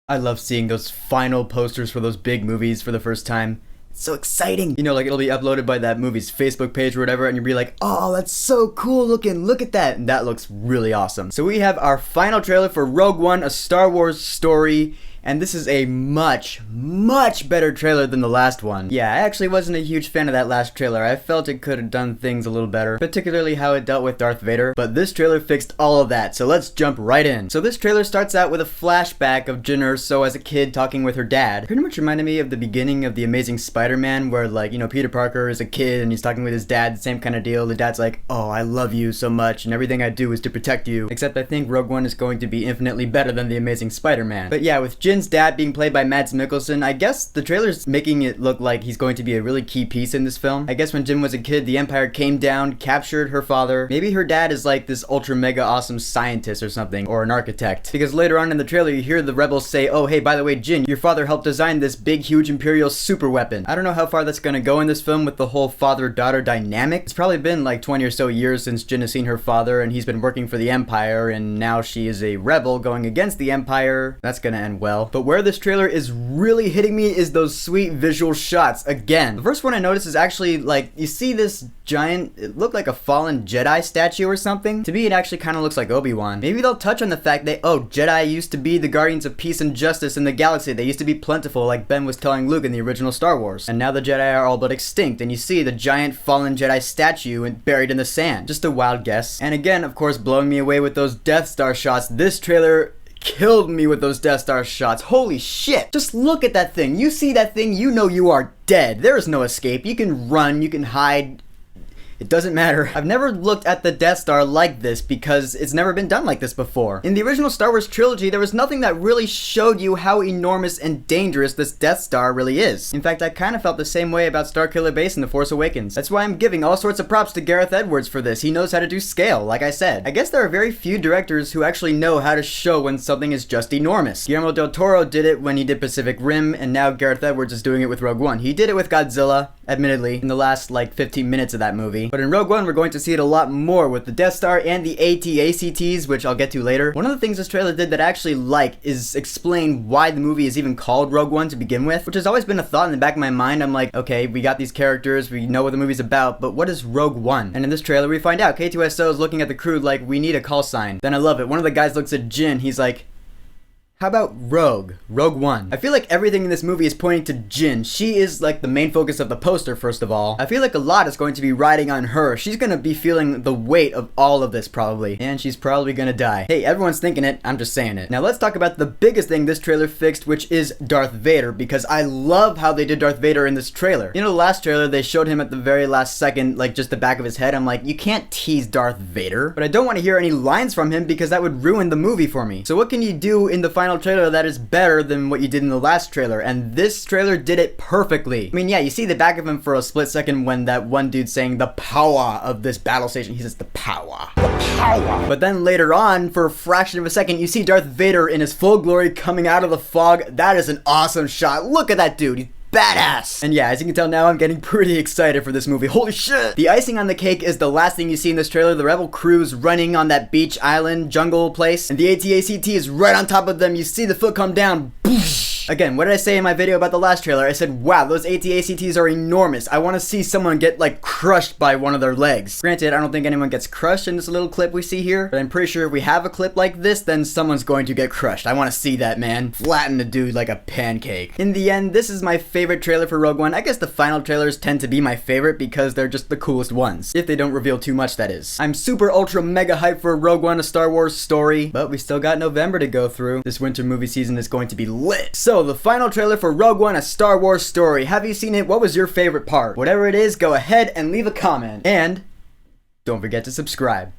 I love seeing those final posters for those big movies for the first time. It's so exciting. You know, like it'll be uploaded by that movie's Facebook page or whatever, and you'll be like, oh, that's so cool looking, look at that. And that looks really awesome. So we have our final trailer for Rogue One, A Star Wars Story. And this is a much, much better trailer than the last one. Yeah, I actually wasn't a huge fan of that last trailer. I felt it could have done things a little better, particularly how it dealt with Darth Vader. But this trailer fixed all of that, so let's jump right in. So this trailer starts out with a flashback of Jyn Erso as a kid talking with her dad. Pretty much reminded me of the beginning of The Amazing Spider-Man, where like, you know, Peter Parker is a kid and he's talking with his dad, the same kind of deal. The dad's like, oh, I love you so much and everything I do is to protect you. Except I think Rogue One is going to be infinitely better than The Amazing Spider-Man. But yeah, with Jyn's dad being played by Mads Mikkelsen, I guess the trailer's making it look like he's going to be a really key piece in this film. I guess when Jyn was a kid, the Empire came down, captured her father. Maybe her dad is like this ultra mega awesome scientist or something, or an architect. Because later on in the trailer, you hear the rebels say, oh, hey, by the way, Jyn, your father helped design this big, huge Imperial super weapon. I don't know how far that's gonna go in this film with the whole father-daughter dynamic. It's probably been like 20 or so years since Jyn has seen her father, and he's been working for the Empire, and now she is a rebel going against the Empire. That's gonna end well. But where this trailer is really hitting me is those sweet visual shots again. The first one I noticed is actually like, you see this giant, it looked like a fallen Jedi statue or something. To me, it actually kind of looks like Obi-Wan. Maybe they'll touch on the fact that, oh, Jedi used to be the guardians of peace and justice in the galaxy. They used to be plentiful, like Ben was telling Luke in the original Star Wars. And now the Jedi are all but extinct, and you see the giant fallen Jedi statue buried in the sand. Just a wild guess. And again, of course, blowing me away with those Death Star shots. This trailer killed me with those Death Star shots. Holy shit. Just look at that thing. You see that thing, you know you are dead. There is no escape. You can run, you can hide. It doesn't matter. I've never looked at the Death Star like this because it's never been done like this before. In the original Star Wars trilogy, there was nothing that really showed you how enormous and dangerous this Death Star really is. In fact, I kind of felt the same way about Starkiller Base in The Force Awakens. That's why I'm giving all sorts of props to Gareth Edwards for this. He knows how to do scale, like I said. I guess there are very few directors who actually know how to show when something is just enormous. Guillermo del Toro did it when he did Pacific Rim, and now Gareth Edwards is doing it with Rogue One. He did it with Godzilla, admittedly, in the last like 15 minutes of that movie. But in Rogue One, we're going to see it a lot more with the Death Star and the AT-ACTs, which I'll get to later. One of the things this trailer did that I actually like is explain why the movie is even called Rogue One to begin with, which has always been a thought in the back of my mind. I'm like, okay, we got these characters, we know what the movie's about, but what is Rogue One? And in this trailer, we find out K2SO is looking at the crew like, we need a call sign. Then I love it. One of the guys looks at Jyn, he's like, how about Rogue One? I feel like everything in this movie is pointing to Jyn. She is like the main focus of the poster, first of all. I feel like a lot is going to be riding on her. She's gonna be feeling the weight of all of this probably. And she's probably gonna die. Hey, everyone's thinking it, I'm just saying it. Now let's talk about the biggest thing this trailer fixed, which is Darth Vader, because I love how they did Darth Vader in this trailer. You know, the last trailer, they showed him at the very last second, like just the back of his head. I'm like, you can't tease Darth Vader. But I don't want to hear any lines from him because that would ruin the movie for me. So what can you do in the final trailer that is better than what you did in the last trailer? And this trailer did it perfectly. I mean, yeah, you see the back of him for a split second when that one dude's saying the power of this battle station. He says the power. The power. But then later on, for a fraction of a second, you see Darth Vader in his full glory coming out of the fog. That is an awesome shot. Look at that dude. He's badass. And yeah, as you can tell now, I'm getting pretty excited for this movie. Holy shit. The icing on the cake is the last thing you see in this trailer. The rebel crew's running on that beach island jungle place, and the AT-ACT is right on top of them. You see the foot come down. Boosh. Again, what did I say in my video about the last trailer? I said, wow, those AT-ACTs are enormous. I want to see someone get, like, crushed by one of their legs. Granted, I don't think anyone gets crushed in this little clip we see here, but I'm pretty sure if we have a clip like this, then someone's going to get crushed. I want to see that, man. Flatten the dude like a pancake. In the end, this is my favorite trailer for Rogue One. I guess the final trailers tend to be my favorite because they're just the coolest ones. If they don't reveal too much, that is. I'm super ultra mega hyped for Rogue One, A Star Wars Story, but we still got November to go through. This winter movie season is going to be lit. So, the final trailer for Rogue One, A Star Wars Story. Have you seen it? What was your favorite part? Whatever it is, go ahead and leave a comment. And don't forget to subscribe.